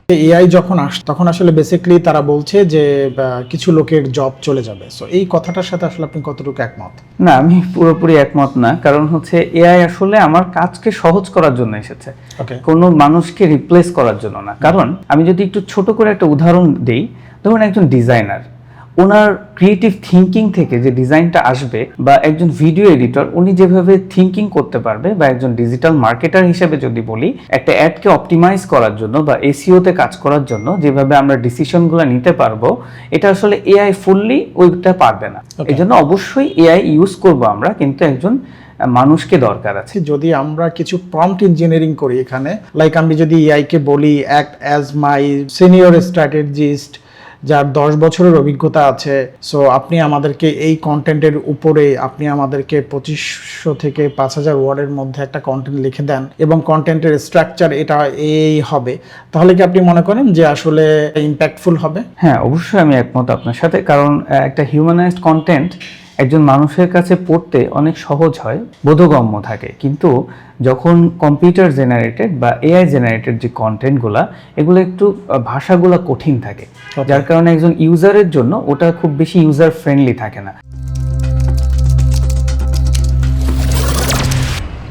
AI যখন তখন আসলে বেসিক্যালি তারা বলছে যে কিছু লোকের জব চলে যাবে। সো এই কথাটার সাথে আসলে আপনি কতটুকু একমত? না, আমি পুরোপুরি একমত না। কারণ হচ্ছে এআই আসলে আমার কাজকে সহজ করার জন্য এসেছে, কোনো মানুষকে রিপ্লেস করার জন্য না। কারণ আমি যদি একটু ছোট করে একটা উদাহরণ দেই, ধরুন একজন ডিজাইনার, ওনার ক্রিয়েটিভ থিঙ্কিং থেকে যে ডিজাইনটা আসবে, বা একজন ভিডিও এডিটর উনি যেভাবে থিঙ্কিং করতে পারবে, বা একজন ডিজিটাল মার্কেটার হিসেবে যদি বলি, একটা অ্যাডকে অপটিমাইজ করার জন্য বা এসইওতে কাজ করার জন্য যেভাবে আমরা ডিসিশনগুলো নিতে পারবো, এটা আসলে এআই ফুললি ওইটা পারবে না। এই জন্য অবশ্যই এআই ইউজ করবো আমরা, কিন্তু একজন মানুষকে দরকার আছে। যদি আমরা কিছু প্রম্পট ইঞ্জিনিয়ারিং করি এখানে, লাইক আমি যদি এআই কে বলি act as my senior strategist যার 10 বছরের অভিজ্ঞতা আছে, সো আপনি আমাদেরকে এই কন্টেন্টের উপরে আপনি আমাদেরকে 2500 থেকে 5000 ওয়ার্ডের মধ্যে একটা কন্টেন্ট লিখে দেন এবং কন্টেন্টের স্ট্রাকচার এটা এই হবে, তাহলে কি আপনি মনে করেন যে আসলে ইম্প্যাক্টফুল হবে? হ্যাঁ, অবশ্যই আমি একমত আপনার সাথে। কারণ একটা হিউম্যানাইজড কন্টেন্ট একজন মানুষের কাছে পড়তে অনেক সহজ হয়, বোধগম্য থাকে। কিন্তু যখন কম্পিউটার জেনারেটেড বা এআই জেনারেটেড যে কন্টেন্টগুলো, এগুলো একটু ভাষাগুলো কঠিন থাকে, যার কারণে একজন ইউজারের জন্য ওটা খুব বেশি ইউজার ফ্রেন্ডলি থাকে না।